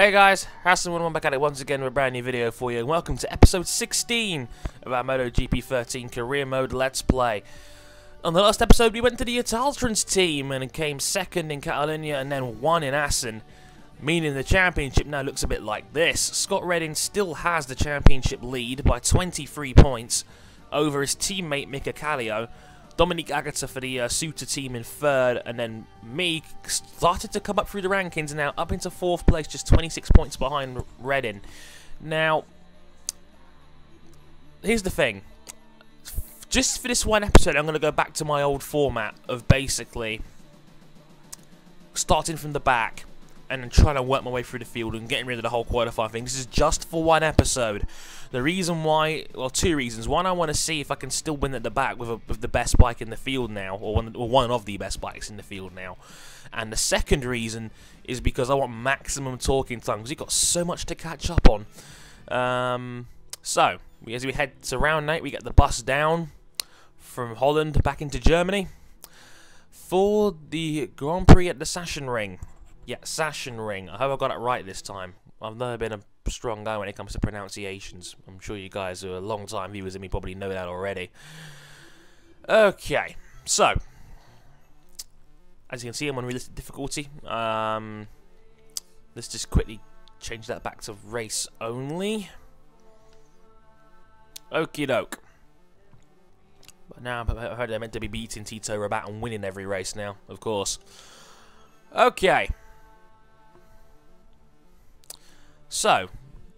Hey guys, Hassan1 back at it once again with a brand new video for you, and welcome to episode 16 of our MotoGP 13 Career Mode Let's Play. On the last episode we went to the Italtrans team and came second in Catalonia and then won in Assen, meaning the championship now looks a bit like this. Scott Redding still has the championship lead by 23 points over his teammate Mika Kallio. Dominic Agata for the Suter team in third, and then me started to come up through the rankings, now up into fourth place, just 26 points behind Redding. Now, here's the thing. Just for this one episode, I'm going to go back to my old format of basically starting from the back and then trying to work my way through the field and getting rid of the whole qualifying thing. This is just for one episode. The reason why, well, two reasons. One, I want to see if I can still win at the back with the best bike in the field now, or one of the best bikes in the field now. And the second reason is because I want maximum talking time, because we've got so much to catch up on. So, as we head to round 8, we get the bus down from Holland back into Germany for the Grand Prix at the Sachsenring. Yeah, Sachsenring. I hope I got it right this time. I've never been a strong guy when it comes to pronunciations. I'm sure you guys who are long-time viewers of me probably know that already. Okay, so as you can see, I'm on realistic difficulty. Let's just quickly change that back to race only. Okie doke. But now I heard they're meant to be beating Tito Rabat and winning every race now, of course. Okay. So,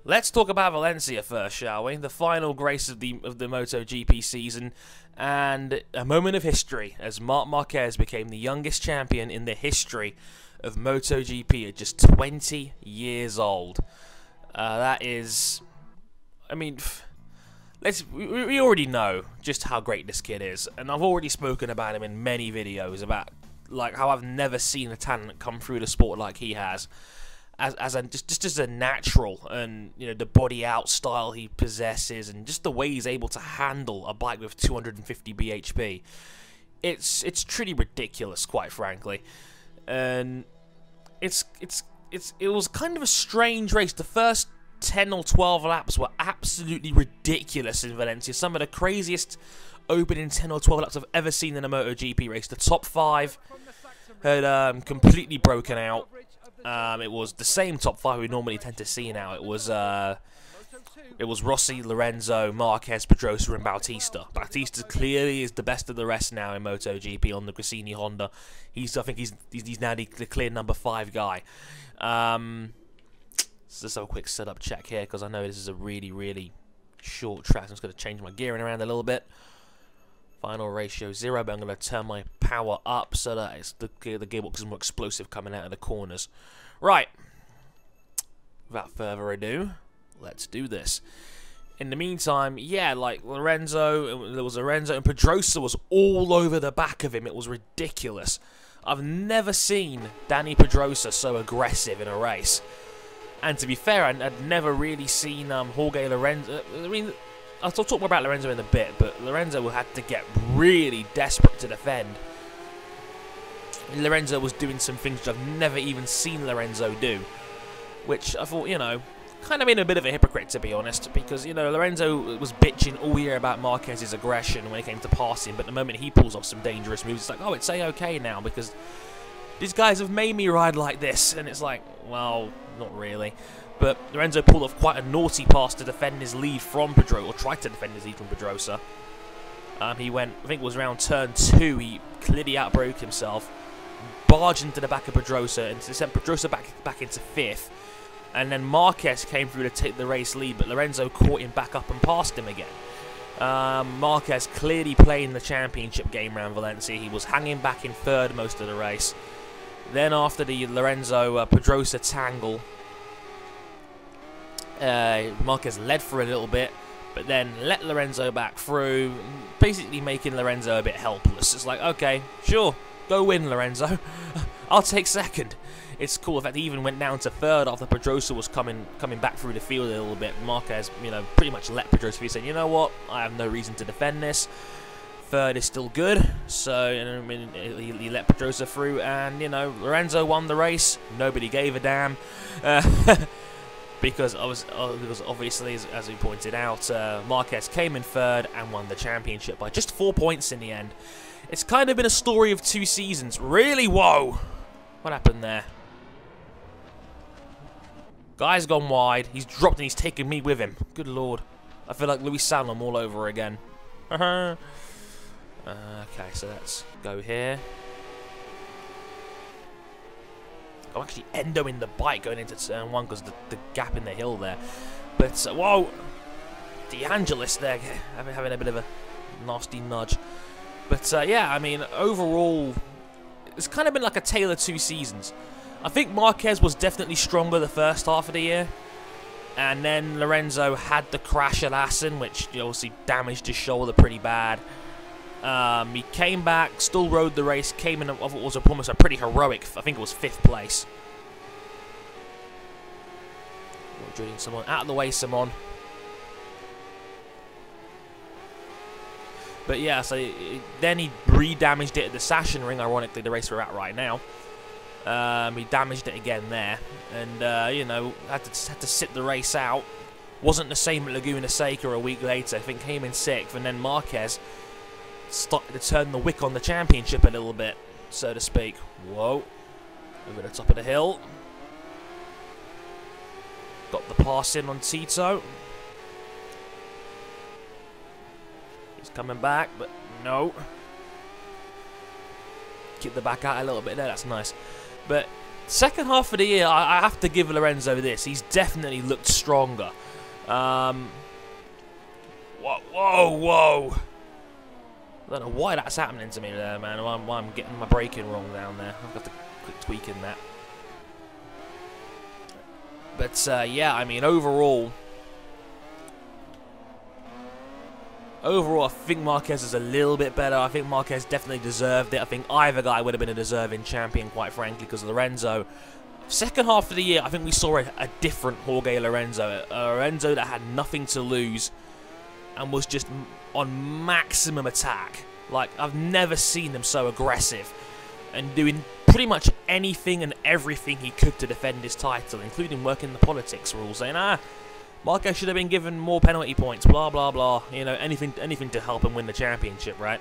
let's talk about Valencia first, shall we? The final race of the MotoGP season, and a moment of history as Marc Marquez became the youngest champion in the history of MotoGP at just 20 years old. That is, I mean, we already know just how great this kid is, and I've already spoken about him in many videos about like how I've never seen a talent come through the sport like he has. Just as a natural, and you know, the body out style he possesses, and just the way he's able to handle a bike with 250 bhp, it's truly ridiculous, quite frankly. And it was kind of a strange race. The first 10 or 12 laps were absolutely ridiculous in Valencia. Some of the craziest opening 10 or 12 laps I've ever seen in a MotoGP race. The top 5 had completely broken out. It was the same top 5 we normally tend to see now. It was Rossi, Lorenzo, Marquez, Pedrosa, and Bautista. Bautista clearly is the best of the rest now in MotoGP on the Gresini Honda. I think he's now the clear number 5 guy. Let's just have a quick setup check here, because I know this is a really short track. I'm just going to change my gearing around a little bit. Final ratio 0, but I'm going to turn my power up so that it's the gearbox is more explosive coming out of the corners. Right. Without further ado, let's do this. In the meantime, yeah, like Lorenzo and Pedrosa was all over the back of him. It was ridiculous. I've never seen Danny Pedrosa so aggressive in a race. And to be fair, I'd never really seen Jorge Lorenzo. I mean, I'll talk more about Lorenzo in a bit, but Lorenzo had to get really desperate to defend. Lorenzo was doing some things which I've never even seen Lorenzo do, which I thought, you know, kind of been a bit of a hypocrite, to be honest, because, you know, Lorenzo was bitching all year about Marquez's aggression when it came to passing, but the moment he pulls off some dangerous moves, it's like, oh, it's A-okay now, because these guys have made me ride like this, and it's like, well, not really. But Lorenzo pulled off quite a naughty pass to defend his lead from Pedrosa, or tried to defend his lead from Pedrosa. He went, I think it was around turn 2, he clearly outbroke himself, barged into the back of Pedrosa, and sent Pedrosa back into 5th. And then Marquez came through to take the race lead, but Lorenzo caught him back up and passed him again. Marquez clearly playing the championship game around Valencia. He was hanging back in 3rd most of the race. Then after the Lorenzo-Pedrosa tangle, Marquez led for a little bit, but then let Lorenzo back through, basically making Lorenzo a bit helpless. It's like, okay, sure, go win, Lorenzo. I'll take 2nd. It's cool. In fact, he even went down to 3rd after Pedrosa was coming back through the field a little bit. Marquez, you know, pretty much let Pedrosa. He said, you know what, I have no reason to defend this. 3rd is still good, so I mean, he let Pedrosa through, and you know, Lorenzo won the race. Nobody gave a damn. because obviously, as we pointed out, Marquez came in third and won the championship by just 4 points in the end. It's kind of been a story of 2 seasons. Really? Whoa! What happened there? Guy's gone wide. He's dropped and he's taken me with him. Good lord. I feel like Louis Salom all over again. Okay, so let's go here. I'm actually endoing the bike going into turn 1 because the gap in the hill there. But, whoa! DeAngelis there having a bit of a nasty nudge. But, yeah, I mean, overall, it's kind of been like a tale of 2 seasons. I think Marquez was definitely stronger the first half of the year. And then Lorenzo had the crash at Assen, which obviously damaged his shoulder pretty bad. He came back, still rode the race, came in, it was almost a pretty heroic, I think it was 5th place. Drilling someone out of the way, Simon. But yeah, so then he re-damaged it at the Sachsenring, ironically the race we're at right now. He damaged it again there, and you know, had to sit the race out. Wasn't the same at Laguna Seca a week later. I think came in 6th, and then Marquez started to turn the wick on the championship a little bit, so to speak. Whoa, over the top of the hill. Got the pass in on Tito. He's coming back, but no. Keep the back out a little bit there, that's nice. But second half of the year, I have to give Lorenzo this. He's definitely looked stronger. Whoa, whoa, whoa. I don't know why that's happening to me there, man. Why I'm getting my braking wrong down there. I've got to quick tweak in that. But, yeah, I mean, overall, I think Marquez is a little bit better. I think Marquez definitely deserved it. I think either guy would have been a deserving champion, quite frankly, because Lorenzo. Second half of the year, I think we saw a different Jorge Lorenzo. A Lorenzo that had nothing to lose and was just on maximum attack. Like, I've never seen him so aggressive and doing pretty much anything and everything he could to defend his title, including working the politics rules, saying, Marquez should have been given more penalty points, blah, blah, blah. You know, anything to help him win the championship, right?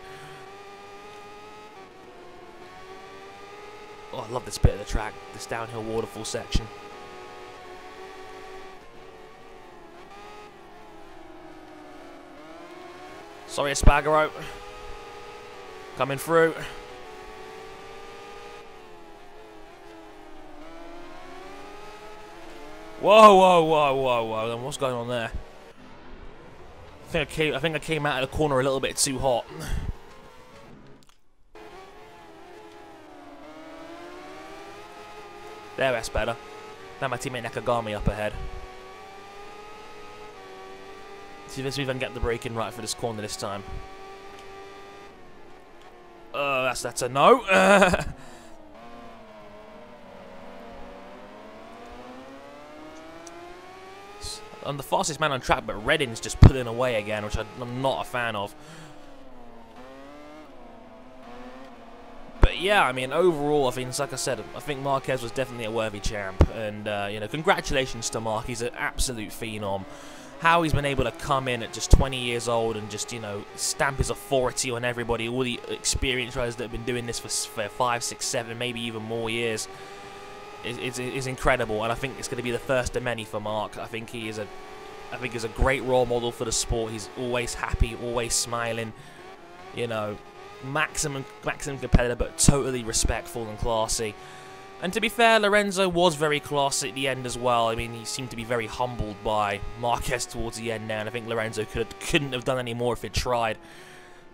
Oh, I love this bit of the track, this downhill waterfall section. Sorry, Espargaro. Coming through. Whoa, whoa, whoa, whoa, whoa. Then what's going on there? I think I came out of the corner a little bit too hot. There, that's better. Now my teammate Nakagami up ahead. See if we can get the braking right for this corner this time. That's a no. I'm the fastest man on track, but Redding's just pulling away again, which I'm not a fan of. But yeah, I mean, overall, I think, like I said, I think Marquez was definitely a worthy champ, and you know, congratulations to Mark. He's an absolute phenom. How he's been able to come in at just 20 years old and just, you know, stamp his authority on everybody, all the experienced riders that have been doing this for 5, 6, 7, maybe even more years, is incredible. And I think it's going to be the first of many for Mark. I think he's a great role model for the sport. He's always happy, always smiling, you know, maximum competitor, but totally respectful and classy. And to be fair, Lorenzo was very classy at the end as well. I mean, he seemed to be very humbled by Marquez towards the end there, and I think Lorenzo couldn't have done any more if he'd tried.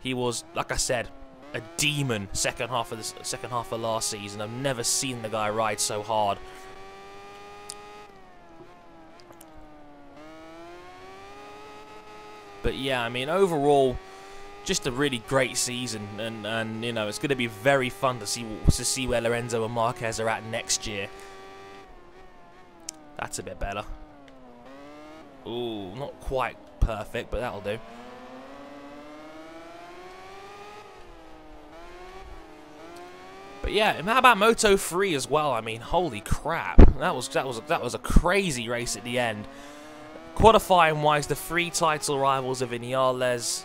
He was, like I said, a demon second half of last season. I've never seen the guy ride so hard. But yeah, I mean, overall, just a really great season, and you know, it's going to be very fun to see where Lorenzo and Marquez are at next year. That's a bit better. Ooh, not quite perfect, but that'll do. But yeah, and how about Moto3 as well? I mean, holy crap, that was a crazy race at the end. Qualifying wise, the 3 title rivals of Vinales,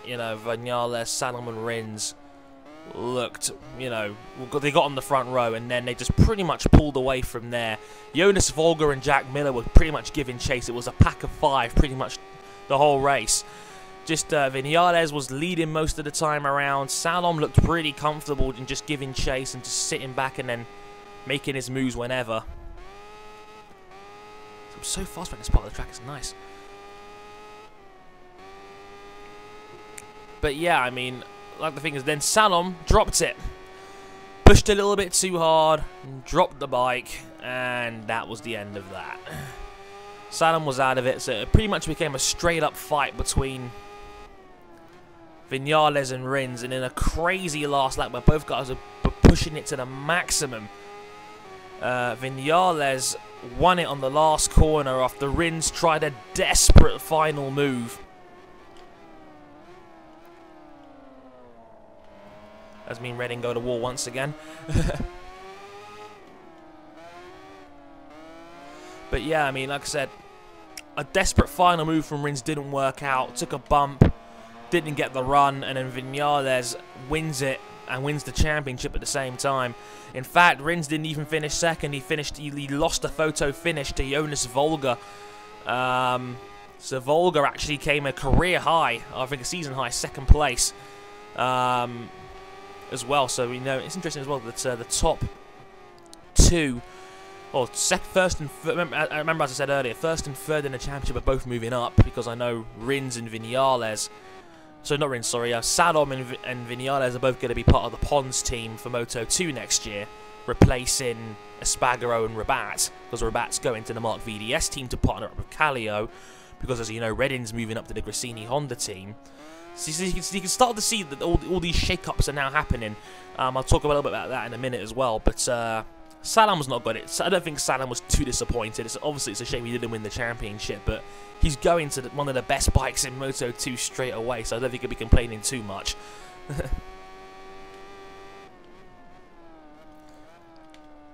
Vinales, Salom, Rins looked, they got on the front row, and then they just pretty much pulled away from there. Jonas Volger and Jack Miller were pretty much giving chase. It was a pack of 5 pretty much the whole race. Just Vinales was leading most of the time around. Salom looked pretty comfortable in just giving chase and just sitting back and then making his moves whenever. I'm so fast right this part of the track, it's nice. But yeah, I mean, like the thing is, then Salom dropped it. Pushed a little bit too hard, dropped the bike, and that was the end of that. Salom was out of it, so it pretty much became a straight up fight between Vinales and Rins, and in a crazy last lap where both guys were pushing it to the maximum. Vinales won it on the last corner after Rins tried a desperate final move. As me and Redding go to war once again. But yeah, I mean, like I said, a desperate final move from Rins didn't work out. Took a bump, didn't get the run, and then Vinales wins it and wins the championship at the same time. In fact, Rins didn't even finish second. He lost a photo finish to Jonas Volger. So Volger actually came a career high, I think a season high, 2nd place as well. So we know it's interesting as well that the top 2, or first and third, I remember as I said earlier, 1st and 3rd in the championship are both moving up, because I know Rins and Vinales. So not Rins, sorry. Salom and Vinales are both going to be part of the Pons team for Moto2 next year, replacing Espargaro and Rabat, because Rabat's going to the Mark VDS team to partner up with Kallio, because as you know, Redding's moving up to the Gresini Honda team. So you can start to see that all these shake-ups are now happening. I'll talk a little bit about that in a minute as well, but Salom's not got it. I don't think Salom was too disappointed. Obviously, it's a shame he didn't win the championship, but he's going to one of the best bikes in Moto2 straight away, so I don't think he'll be complaining too much. I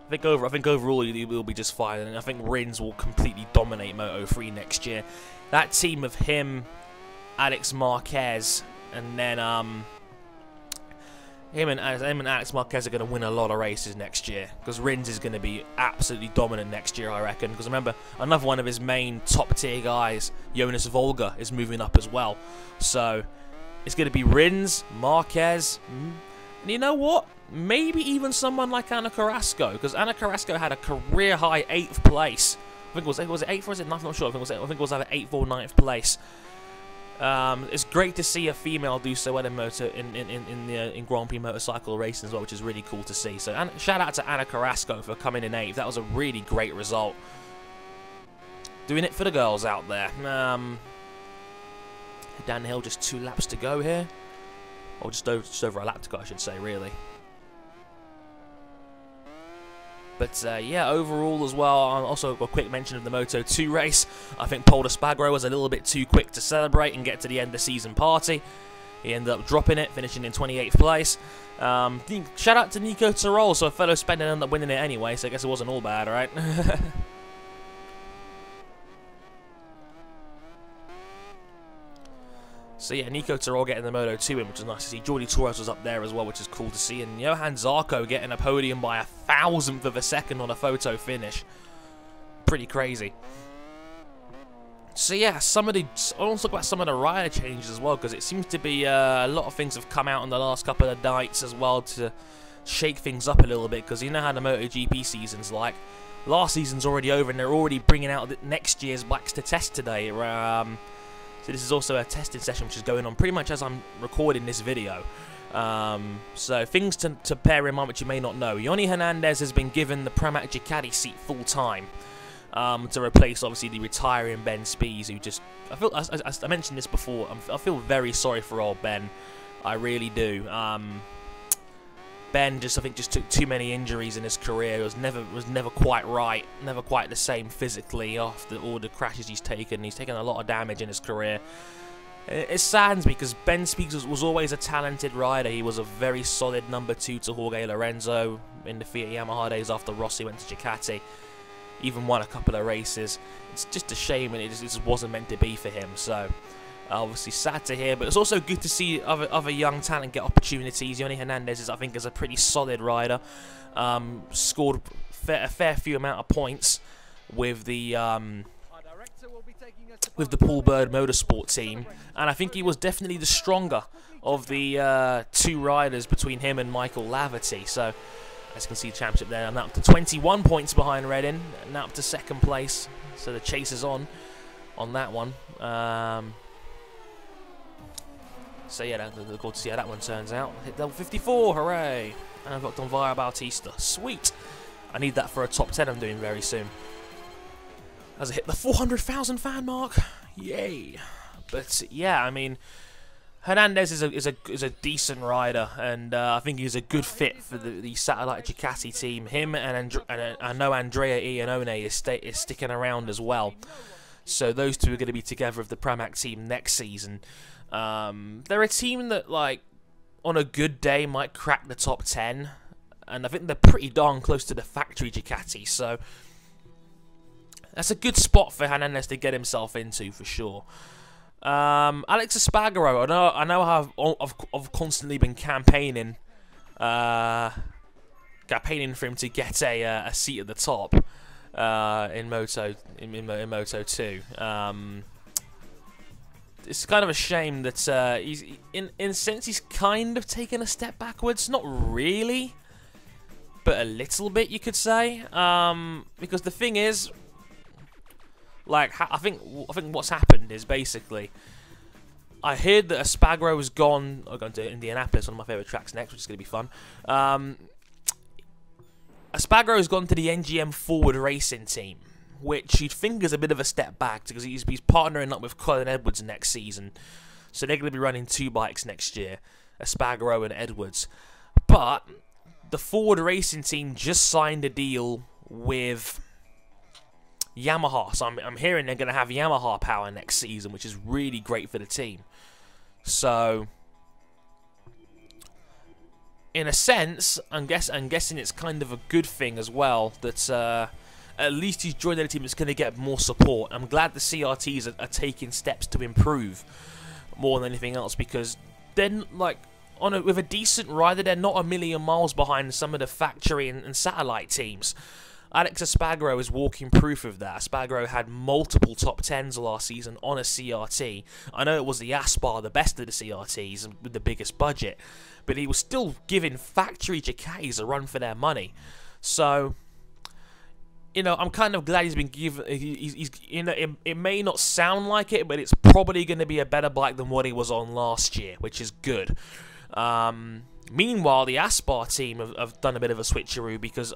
think overall he will be just fine, and I think Rins will completely dominate Moto3 next year. That team of him, Alex Marquez, and then him and Alex Marquez are going to win a lot of races next year, because Rins is going to be absolutely dominant next year, I reckon. Because remember, another one of his main top tier guys, Jonas Volger, is moving up as well. So it's going to be Rins, Marquez, and you know what? Maybe even someone like Ana Carrasco, because Ana Carrasco had a career high 8th place. I think was it 8th or was it 9th? I'm not sure. I think it was either 8th or 9th place. It's great to see a female do so well in in Grand Prix motorcycle racing as well, which is really cool to see. So shout out to Ana Carrasco for coming in 8th. That was a really great result. Doing it for the girls out there. Down the hill, just 2 laps to go here, or just over a lap to go, I should say, really. But yeah, overall as well, also a quick mention of the Moto2 race. I think Paul Espargaro was a little bit too quick to celebrate and get to the end of season party. He ended up dropping it, finishing in 28th place. Shout out to Nico Tirol, so a fellow Spaniard ended up winning it anyway, so I guess it wasn't all bad, right? So yeah, Nico Tirol getting the Moto2 in, which is nice to see. Jordi Torres was up there as well, which is cool to see. And Johan Zarco getting a podium by 1,000th of a second on a photo finish. Pretty crazy. So yeah, I want to talk about some of the rider changes as well, because it seems to be a lot of things have come out in the last couple of nights as well to shake things up a little bit, because you know how the MotoGP season's like. Last season's already over, and they're already bringing out next year's bikes to test today. So this is also a testing session which is going on pretty much as I'm recording this video. So things to bear in mind which you may not know. Yoni Hernandez has been given the Pramac Ducati seat full time to replace obviously the retiring Ben Spies, who just, I mentioned this before, I feel very sorry for old Ben. I really do. Ben just, I think, just took too many injuries in his career. It was never quite right, never quite the same physically after all the crashes he's taken. He's taken a lot of damage in his career. It saddens me because Ben Speaks was always a talented rider. He was a very solid number 2 to Jorge Lorenzo in the Fiat Yamaha days after Rossi went to Ducati. Even won a couple of races. It's just a shame, and it just wasn't meant to be for him. So, obviously sad to hear, but it's also good to see other young talent get opportunities. Yoni Hernandez I think is a pretty solid rider. Scored a fair few amount of points with the Paul Bird Motorsport team, and I think he was definitely the stronger of the 2 riders between him and Michael Laverty. So, as you can see, the championship there, I'm now up to 21 points behind Redding, now up to 2nd place. So the chase is on that one. So yeah, look forward to see how that one turns out. Hit level 54, hooray! And I've locked on Via Bautista, sweet. I need that for a top 10 I'm doing very soon. As I hit the 400,000 fan mark, yay! But yeah, I mean, Hernandez is a decent rider, and I think he's a good fit for the satellite Ducati team. Him and I know Andrea Iannone is sticking around as well. So those two are going to be together with the Pramac team next season. They're a team that, like, on a good day might crack the top 10, and I think they're pretty darn close to the factory Ducati. So that's a good spot for Hernandez to get himself into for sure. Alex Espargaro, I know how I've constantly been campaigning for him to get a seat at the top in Moto2. It's kind of a shame that he's in a sense he's kind of taken a step backwards. Not really, but a little bit, you could say. Because the thing is, like, I think what's happened is basically, I heard that Espargaro has gone. I'm going to Indianapolis, one of my favourite tracks next, which is going to be fun. Espargaro has gone to the NGM Forward Racing team, which you'd think is a bit of a step back because he's partnering up with Colin Edwards next season, so they're going to be running 2 bikes next year, Espargaro and Edwards. But the Forward Racing team just signed a deal with Yamaha, so I'm hearing they're going to have Yamaha power next season, which is really great for the team. So, in a sense, I'm guessing it's kind of a good thing as well that at least he's joined a team that's going to get more support. I'm glad the CRTs are taking steps to improve more than anything else, because then, like, with a decent rider, they're not a million miles behind some of the factory and satellite teams. Alex Espargaro is walking proof of that. Espargaro had multiple top 10s last season on a CRT. I know it was the Aspar, the best of the CRTs, with the biggest budget, but he was still giving factory Ducatis a run for their money. So, you know, I'm kind of glad he's been given. He's you know, it may not sound like it, but it's probably going to be a better bike than what he was on last year, which is good. Meanwhile, the Aspar team have done a bit of a switcheroo, because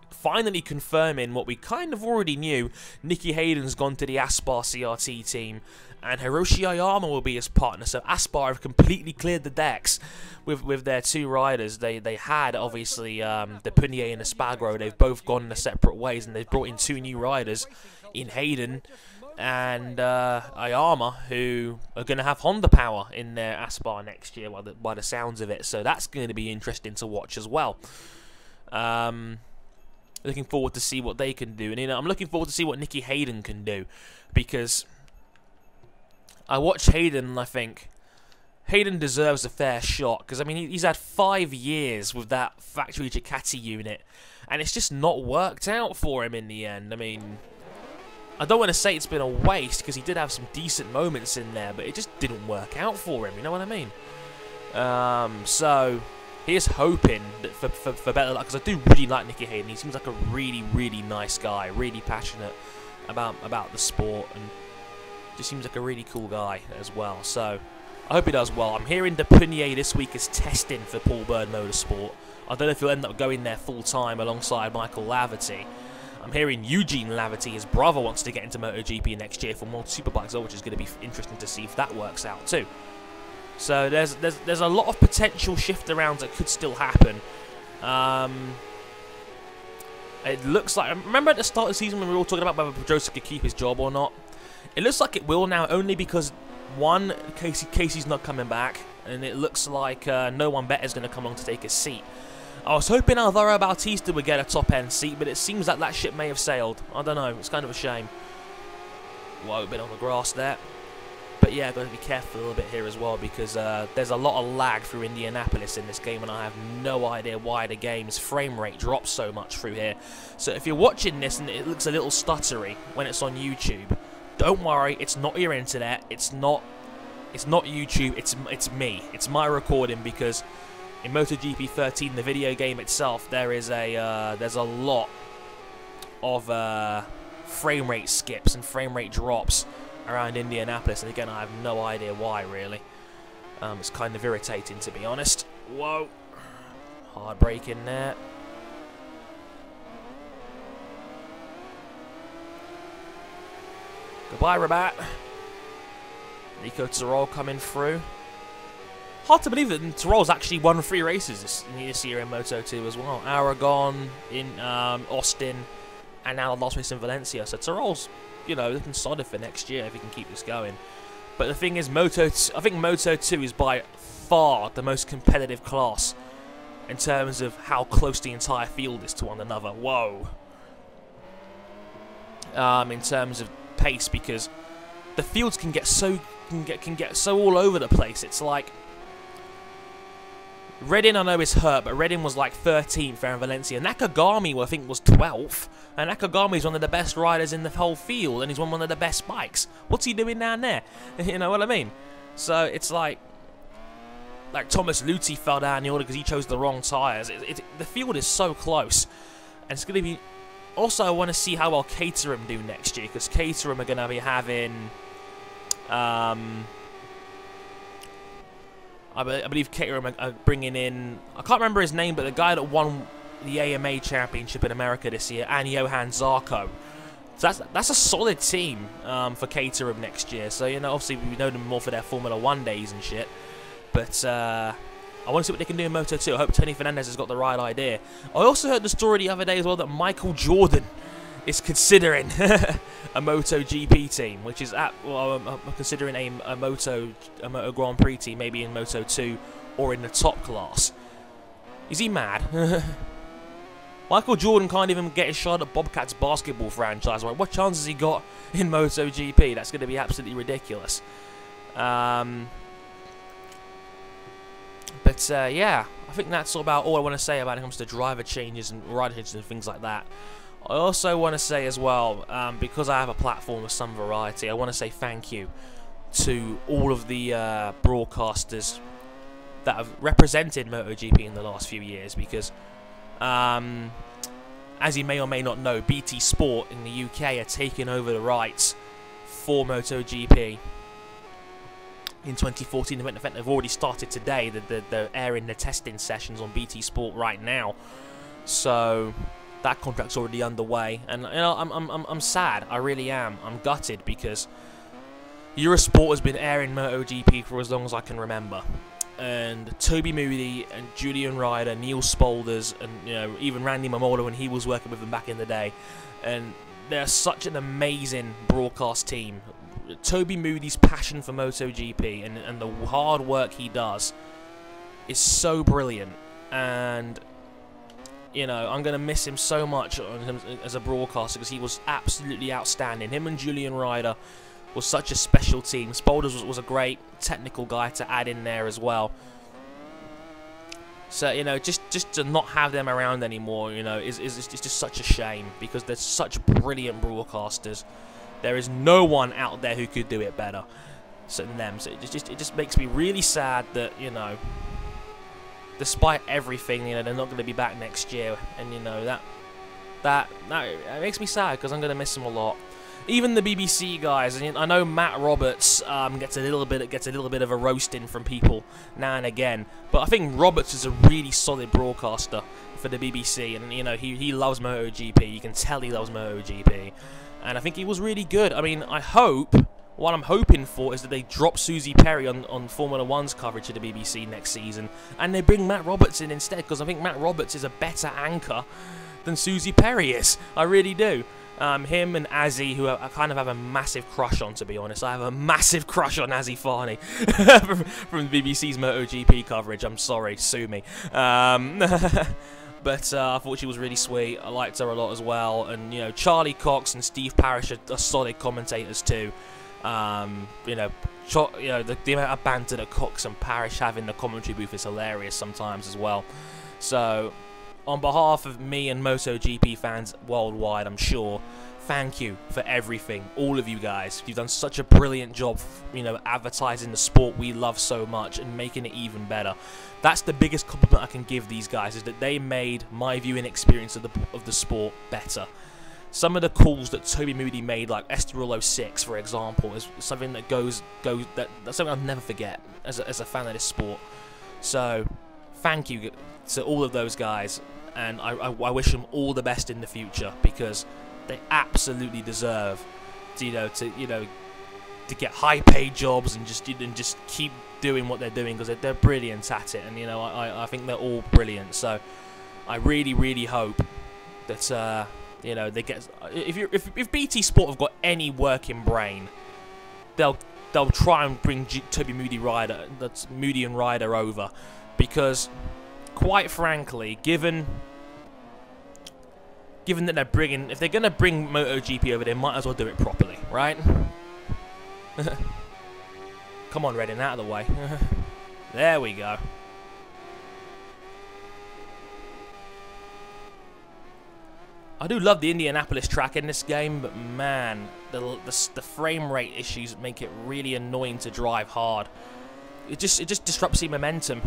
finally confirming what we kind of already knew, Nicky Hayden's gone to the Aspar CRT team, and Hiroshi Ayama will be his partner. So Aspar have completely cleared the decks with their 2 riders. They had, obviously, the Punier and Espargaro. They've both gone in their separate ways, and they've brought in 2 new riders in Hayden and Ayama, who are going to have Honda power in their Aspar next year by the sounds of it. So that's going to be interesting to watch as well. Looking forward to see what they can do, and, you know, I'm looking forward to see what Nicky Hayden can do, because I watch Hayden and I think Hayden deserves a fair shot, because I mean he's had 5 years with that factory Ducati unit, and it's just not worked out for him in the end. I mean, I don't want to say it's been a waste, because he did have some decent moments in there, but it just didn't work out for him. You know what I mean? So here's hoping that for better luck, because I do really like Nicky Hayden. He seems like a really, really nice guy, really passionate about the sport, and just seems like a really cool guy as well. So I hope he does well. I'm hearing De Punier this week is testing for Paul Bird Motorsport. I don't know if he'll end up going there full time alongside Michael Laverty. I'm hearing Eugene Laverty, his brother, wants to get into MotoGP next year for more Superbikes, which is going to be interesting to see if that works out too. So there's a lot of potential shift arounds that could still happen. It looks like, remember at the start of the season when we were all talking about whether Pedrosa could keep his job or not? It looks like it will now, only because one, Casey's not coming back, and it looks like no one better is going to come along to take his seat. I was hoping Alvaro Bautista would get a top-end seat, but it seems like that ship may have sailed. I don't know. It's kind of a shame. Whoa, a bit on the grass there. But yeah, I've got to be careful a little bit here as well, because there's a lot of lag through Indianapolis in this game, and I have no idea why the game's frame rate drops so much through here. So if you're watching this and it looks a little stuttery when it's on YouTube, don't worry, it's not your internet, it's not YouTube, it's me. It's my recording, because in MotoGP 13, the video game itself, there's a lot of frame rate skips and frame rate drops around Indianapolis, and again, I have no idea why, really. It's kind of irritating, to be honest. Whoa. Hard break in there. Goodbye, Rabat. Nico Tirol coming through. Hard to believe that Tirol's actually won 3 races this year in Moto2 as well. Aragon, in Austin, and now the last race in Valencia. So Tirol's, you know, looking solid for next year if he can keep this going. But the thing is, I think Moto2 is by far the most competitive class in terms of how close the entire field is to one another. Whoa. In terms of pace, because the fields can get so all over the place. It's like Reddin, I know, is hurt, but Reddin was like 13th there in Valencia. Nakagami, I think, was 12th. And Nakagami is one of the best riders in the whole field, and he's on one of the best bikes. What's he doing down there? You know what I mean? So it's like Thomas Luthi fell down the order because he chose the wrong tyres. The field is so close. And it's going to be... Also, I want to see how well Caterham do next year, because Caterham are going to be having... I believe Caterham are bringing in... I can't remember his name, but the guy that won the AMA Championship in America this year, and Johan Zarco. So that's a solid team for Caterham next year. So, you know, obviously we know them more for their Formula 1 days and shit. But I want to see what they can do in Moto2. I hope Tony Fernandez has got the right idea. I also heard the story the other day as well that Michael Jordan is considering a MotoGP team, which is considering a Moto Grand Prix team, maybe in Moto2 or in the top class. Is he mad? Michael Jordan can't even get his shot at Bobcats basketball franchise. Right? What chance has he got in MotoGP? That's going to be absolutely ridiculous. But yeah, I think that's about all I want to say about it when it comes to driver changes and rider changes and things like that. I also want to say as well, because I have a platform of some variety, I want to say thank you to all of the broadcasters that have represented MotoGP in the last few years, because as you may or may not know, BT Sport in the UK are taking over the rights for MotoGP in 2014. In fact, they've already started today. They're airing the testing sessions on BT Sport right now, so that contract's already underway. And you know, I'm sad. I really am. I'm gutted, because Eurosport has been airing MotoGP for as long as I can remember. And Toby Moody and Julian Ryder, Neil Spolders, and you know, even Randy Mamola when he was working with them back in the day. And they're such an amazing broadcast team. Toby Moody's passion for MotoGP and the hard work he does is so brilliant. And you know, I'm going to miss him so much as a broadcaster, because he was absolutely outstanding. Him and Julian Ryder was such a special team. Spolders was a great technical guy to add in there as well. So, you know, just to not have them around anymore, you know, is just such a shame, because they're such brilliant broadcasters. There is no one out there who could do it better than them. So it just makes me really sad that, you know, despite everything, you know, they're not going to be back next year, and you know that it makes me sad, because I'm going to miss them a lot. Even the BBC guys, and I know Matt Roberts gets a little bit of a roasting from people now and again, but I think Roberts is a really solid broadcaster for the BBC, and you know, he loves MotoGP. You can tell he loves MotoGP, and I think he was really good. I mean, what I'm hoping for is that they drop Susie Perry on Formula 1's coverage of the BBC next season, and they bring Matt Roberts in instead, because I think Matt Roberts is a better anchor than Susie Perry is. I really do. Him and Azzy, who I kind of have a massive crush on, to be honest. I have a massive crush on Azzy Farney from the BBC's MotoGP coverage. I'm sorry, sue me. But I thought she was really sweet. I liked her a lot as well. And, you know, Charlie Cox and Steve Parrish are solid commentators too. You know, the amount of banter that Cox and Parrish have in the commentary booth is hilarious sometimes as well. So, on behalf of me and MotoGP fans worldwide, I'm sure, thank you for everything, all of you guys. You've done such a brilliant job, you know, advertising the sport we love so much and making it even better. That's the biggest compliment I can give these guys, is that they made my viewing experience of the sport better. Some of the calls that Toby Moody made, like Estoril 06, for example, is something that that's something I'll never forget as a fan of this sport. So, thank you to all of those guys, and I wish them all the best in the future, because they absolutely deserve to get high-paid jobs and just keep doing what they're doing, because they're brilliant at it, and I think they're all brilliant. So I really hope that they get, if BT Sport have got any working brain, they'll try and bring Toby Moody and Ryder over, because quite frankly, given that if they're gonna bring MotoGP over, they might as well do it properly, right? Come on, Redding, out of the way. There we go. I do love the Indianapolis track in this game, but man, the frame rate issues make it really annoying to drive hard. It just disrupts the momentum.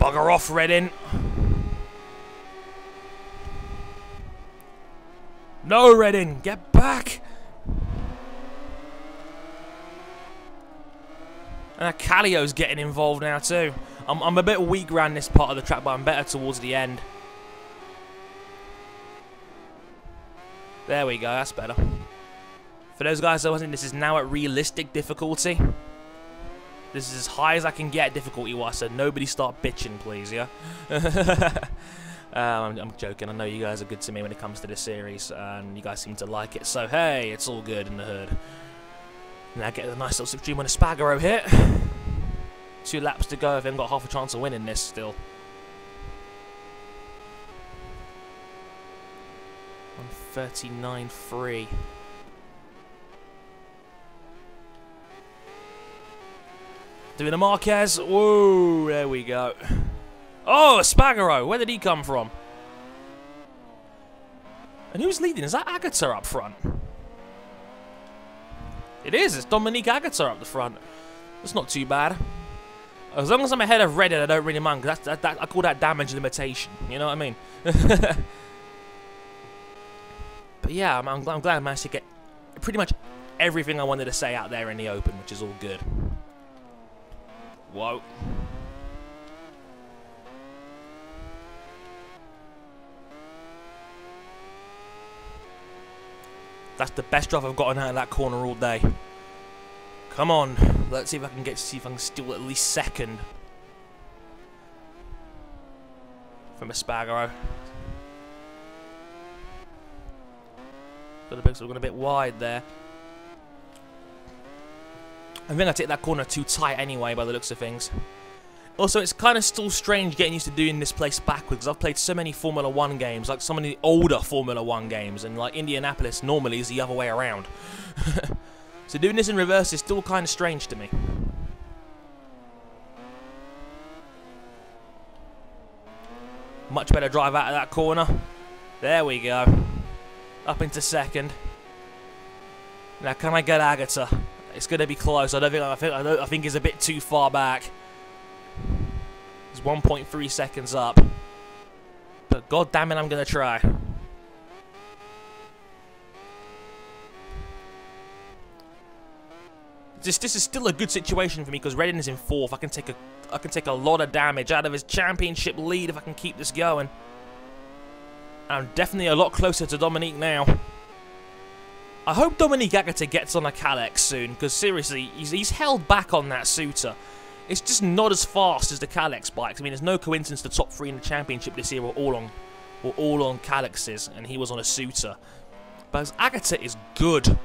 Bugger off, Redding. No, Redding, get back. And Callio's getting involved now too. I'm a bit weak around this part of the track, but I'm better towards the end. There we go, that's better. For those guys that wasn't, this is now at realistic difficulty. This is as high as I can get difficulty-wise, so nobody start bitching, please, yeah? I'm joking. I know you guys are good to me when it comes to this series, and you guys seem to like it, so hey, it's all good in the hood. Now get a nice little slipstream on Espargaro hit. 2 laps to go. I've even got half a chance of winning this still. 139.3. Doing a Marquez. Whoa, there we go. Oh, Espargaro. Where did he come from? And who's leading? Is that Agata up front? It is. It's Dominique Agata up the front. That's not too bad. As long as I'm ahead of Reddit, I don't really mind. Cause I call that damage limitation. You know what I mean? But yeah, I'm glad I managed to get pretty much everything I wanted to say out there in the open, which is all good. Whoa. That's the best drive I've gotten out of that corner all day. Come on. Let's see if I can steal at least second from Espargaro. Got a bit wide there. I think I take that corner too tight anyway, by the looks of things. Also, it's kind of still strange getting used to doing this place backwards, because I've played so many Formula 1 games, like some of the older Formula 1 games, and like Indianapolis normally is the other way around. So doing this in reverse is still kind of strange to me. Much better drive out of that corner. There we go. Up into second. Now, can I get Agata? It's going to be close. I think he's a bit too far back. He's 1.3 seconds up. But god damn it, I'm going to try. This is still a good situation for me, because Redding is in 4th. I can take a lot of damage out of his championship lead if I can keep this going. I'm definitely a lot closer to Dominique now. I hope Dominique Agata gets on a Calex soon, because seriously, he's held back on that Suter. it's just not as fast as the Kalex bikes. I mean, there's no coincidence the top 3 in the championship this year were all on Kalexes, and he was on a Suter. But his Agata is good.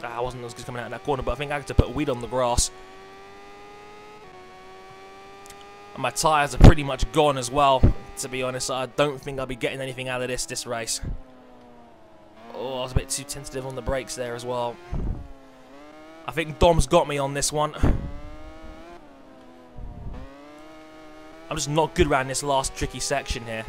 I wasn't as good coming out of that corner, but I think Agata put a weed on the grass. And my tyres are pretty much gone as well, to be honest. I don't think I'll be getting anything out of this race. Oh, I was a bit too tentative on the brakes there as well. I think Dom's got me on this one. I'm just not good around this last tricky section here.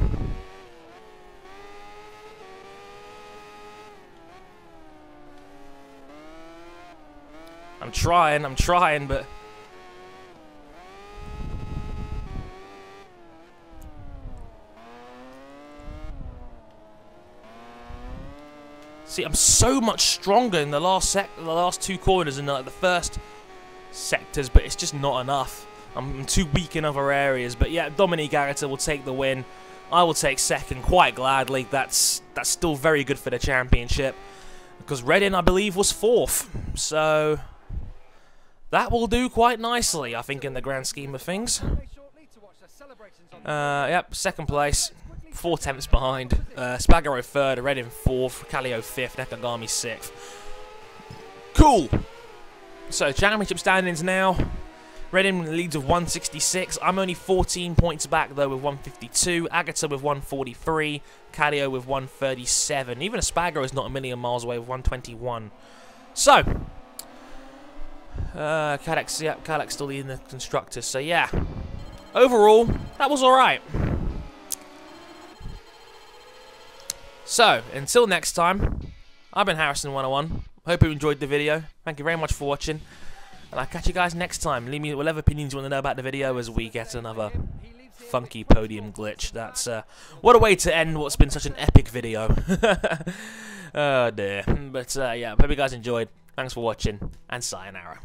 I'm trying, but... See, I'm so much stronger in the last 2 corners and like the first sectors, but it's just not enough. I'm too weak in other areas. But yeah, Dominique Agata will take the win. I will take second quite gladly. That's still very good for the championship, because Redding, I believe, was 4th. So that will do quite nicely, I think, in the grand scheme of things. Yep, second place. 4 tenths behind. Spargaro 3rd, Redding 4th, Kallio 5th, Nakagami 6th. Cool! So, championship standings now. Redding leads with 166. I'm only 14 points back, though, with 152. Agata with 143. Kallio with 137. Even Spargaro is not a million miles away with 121. So, Kalex, yeah, Kalex still leading the constructors. So, yeah. Overall, that was alright. So, until next time, I've been Harrison101. Hope you enjoyed the video. Thank you very much for watching. And I'll catch you guys next time. Leave me whatever opinions you want to know about the video as we get another funky podium glitch. That's, what a way to end what's been such an epic video. Oh dear. But, yeah, hope you guys enjoyed. Thanks for watching, and sayonara.